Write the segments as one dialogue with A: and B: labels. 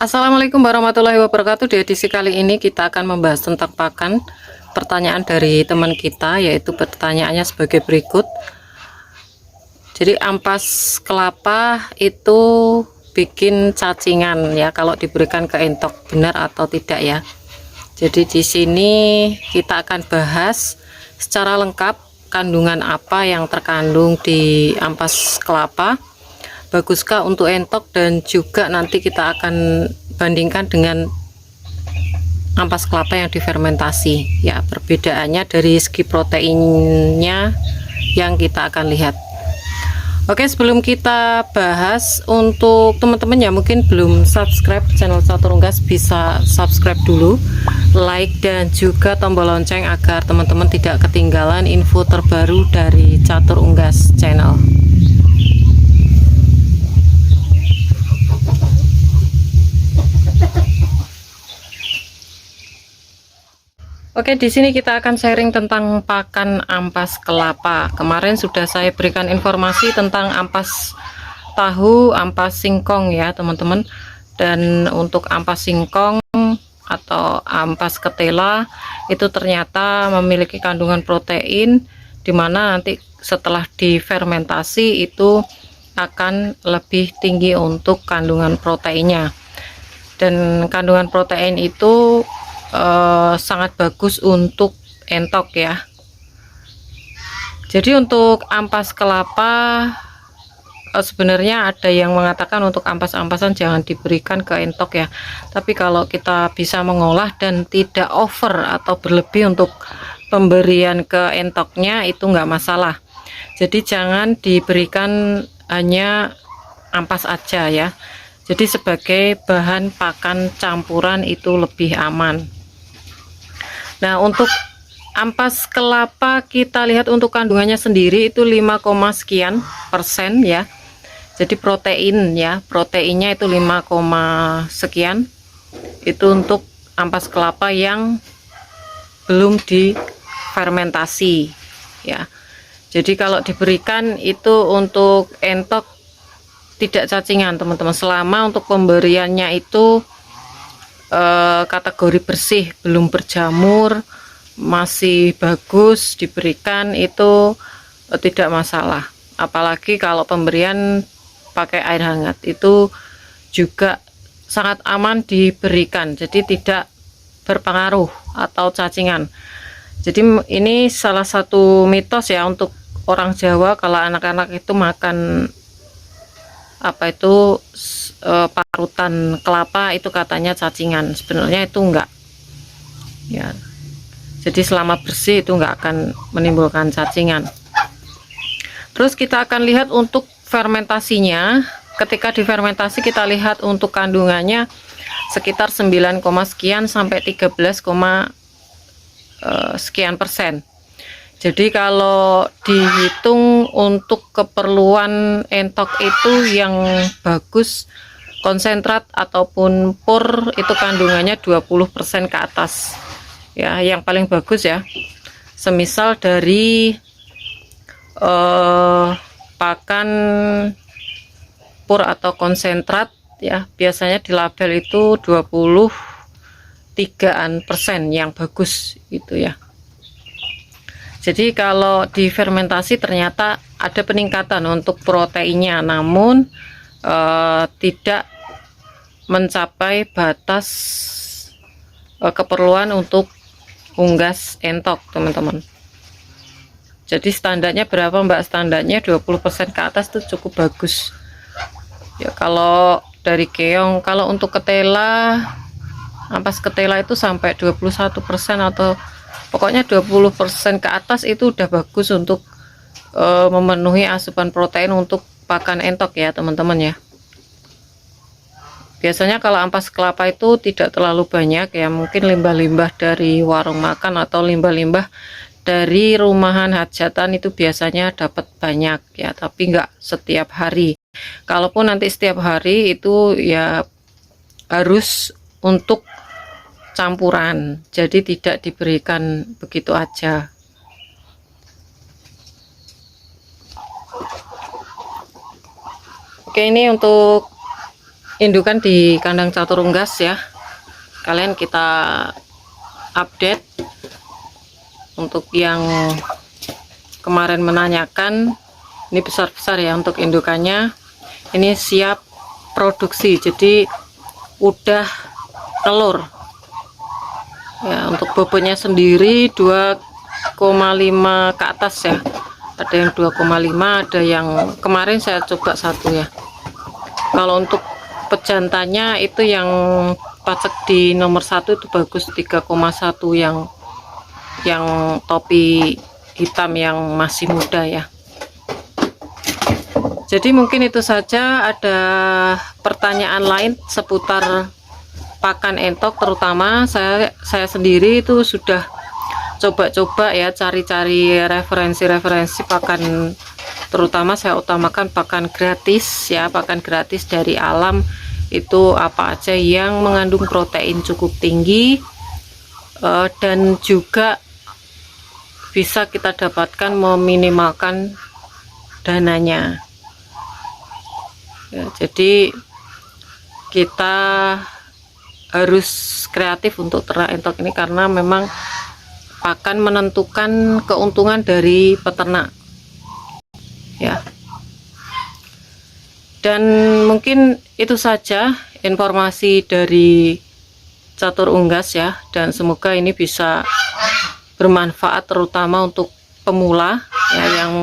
A: Assalamualaikum warahmatullahi wabarakatuh. Di edisi kali ini kita akan membahas tentang pakan. Pertanyaan dari teman kita, yaitu pertanyaannya sebagai berikut. Jadi ampas kelapa itu bikin cacingan ya kalau diberikan ke entok, benar atau tidak ya. Jadi di sini kita akan bahas secara lengkap kandungan apa yang terkandung di ampas kelapa, baguskah untuk entok, dan juga nanti kita akan bandingkan dengan ampas kelapa yang difermentasi ya, perbedaannya dari segi proteinnya yang kita akan lihat. Oke, sebelum kita bahas, untuk teman-teman yang mungkin belum subscribe channel Catur Unggas, bisa subscribe dulu, like dan juga tombol lonceng agar teman-teman tidak ketinggalan info terbaru dari Catur Unggas channel. Oke, di sini kita akan sharing tentang pakan ampas kelapa. Kemarin sudah saya berikan informasi tentang ampas tahu, ampas singkong ya, teman-teman. Dan untuk ampas singkong atau ampas ketela itu ternyata memiliki kandungan protein, dimana nanti setelah difermentasi itu akan lebih tinggi untuk kandungan proteinnya. Dan kandungan protein itu sangat bagus untuk entok ya. Jadi untuk ampas kelapa sebenarnya ada yang mengatakan untuk ampas-ampasan jangan diberikan ke entok ya, tapi kalau kita bisa mengolah dan tidak over atau berlebih untuk pemberian ke entoknya itu enggak masalah. Jadi jangan diberikan hanya ampas aja ya. Jadi sebagai bahan pakan campuran itu lebih aman. Nah, untuk ampas kelapa kita lihat untuk kandungannya sendiri itu 5, sekian persen ya. Jadi protein ya, proteinnya itu 5, sekian. Itu untuk ampas kelapa yang belum difermentasi ya. Jadi kalau diberikan itu untuk entok tidak cacingan teman-teman, selama untuk pemberiannya itu kategori bersih, belum berjamur, masih bagus diberikan, itu tidak masalah. Apalagi kalau pemberian pakai air hangat itu juga sangat aman diberikan, jadi tidak berpengaruh atau cacingan. Jadi ini salah satu mitos ya untuk orang Jawa, kalau anak-anak itu makan apa itu parutan kelapa itu katanya cacingan. Sebenarnya itu enggak ya. Jadi selama bersih itu enggak akan menimbulkan cacingan. Terus kita akan lihat untuk fermentasinya. Ketika difermentasi kita lihat untuk kandungannya sekitar 9, sekian sampai 13, sekian persen. Jadi kalau dihitung untuk keperluan entok itu yang bagus, konsentrat ataupun pur itu kandungannya 20% ke atas ya, yang paling bagus ya. Semisal dari pakan pur atau konsentrat ya, biasanya di label itu 23% yang bagus itu ya. Jadi kalau difermentasi ternyata ada peningkatan untuk proteinnya, namun tidak mencapai batas keperluan untuk unggas entok teman-teman. Jadi standarnya berapa Mbak? Standarnya 20% ke atas itu cukup bagus ya. Kalau dari keong, kalau untuk ketela, ampas ketela itu sampai 21% atau pokoknya 20% ke atas itu udah bagus untuk memenuhi asupan protein untuk pakan entok ya teman-teman ya. Biasanya kalau ampas kelapa itu tidak terlalu banyak ya, mungkin limbah-limbah dari warung makan atau limbah-limbah dari rumahan hajatan itu biasanya dapat banyak ya, tapi enggak setiap hari. Kalaupun nanti setiap hari itu ya harus untuk campuran, jadi tidak diberikan begitu aja. Oke, ini untuk indukan di kandang catur unggas ya. Kalian kita update. Untuk yang kemarin menanyakan, ini besar-besar ya untuk indukannya. Ini siap produksi, jadi udah telur ya. Untuk bobotnya sendiri 2,5 ke atas ya, ada yang 2,5, ada yang kemarin saya coba 1 ya. Kalau untuk pejantannya itu yang pacek di nomor 1 itu bagus, 3,1 yang topi hitam yang masih muda ya. Jadi mungkin itu saja. Ada pertanyaan lain seputar pakan entok, terutama saya sendiri itu sudah coba-coba ya, cari-cari referensi pakan, terutama saya utamakan pakan gratis ya. Pakan gratis dari alam itu apa aja yang mengandung protein cukup tinggi dan juga bisa kita dapatkan meminimalkan dananya ya. Jadi kita harus kreatif untuk ternak entok ini, karena memang akan menentukan keuntungan dari peternak ya. Dan mungkin itu saja informasi dari catur unggas ya, dan semoga ini bisa bermanfaat terutama untuk pemula ya, yang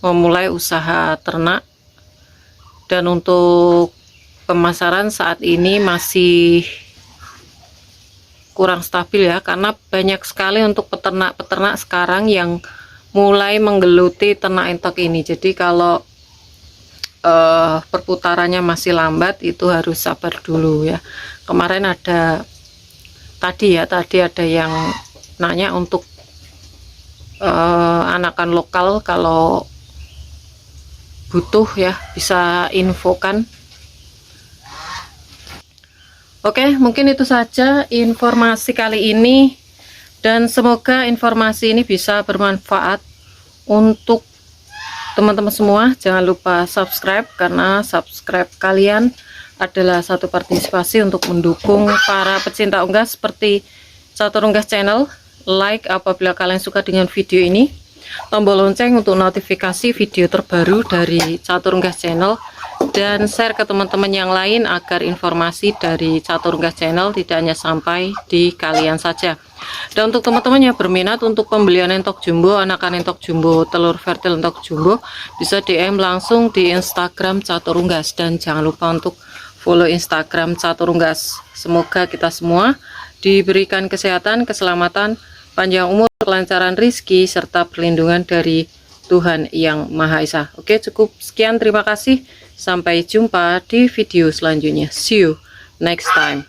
A: memulai usaha ternak. Dan untuk pemasaran saat ini masih kurang stabil ya, karena banyak sekali untuk peternak-peternak sekarang yang mulai menggeluti ternak entok ini. Jadi kalau perputarannya masih lambat, itu harus sabar dulu ya. Kemarin ada tadi ada yang nanya untuk anakan lokal, kalau butuh ya bisa infokan. Oke, mungkin itu saja informasi kali ini, dan semoga informasi ini bisa bermanfaat untuk teman-teman semua. Jangan lupa subscribe, karena subscribe kalian adalah satu partisipasi untuk mendukung para pecinta unggas seperti Catur Unggas Channel. Like apabila kalian suka dengan video ini, tombol lonceng untuk notifikasi video terbaru dari Catur Unggas Channel, dan share ke teman-teman yang lain agar informasi dari Catur Unggas Channel tidak hanya sampai di kalian saja. Dan untuk teman-teman yang berminat untuk pembelian entok jumbo, anakan entok jumbo, telur fertil entok jumbo, bisa DM langsung di Instagram Catur Unggas, dan jangan lupa untuk follow Instagram Catur Unggas. Semoga kita semua diberikan kesehatan, keselamatan, panjang umur, kelancaran rizki, serta perlindungan dari Tuhan Yang Maha Esa. Oke, cukup sekian, terima kasih. Sampai jumpa di video selanjutnya. See you next time.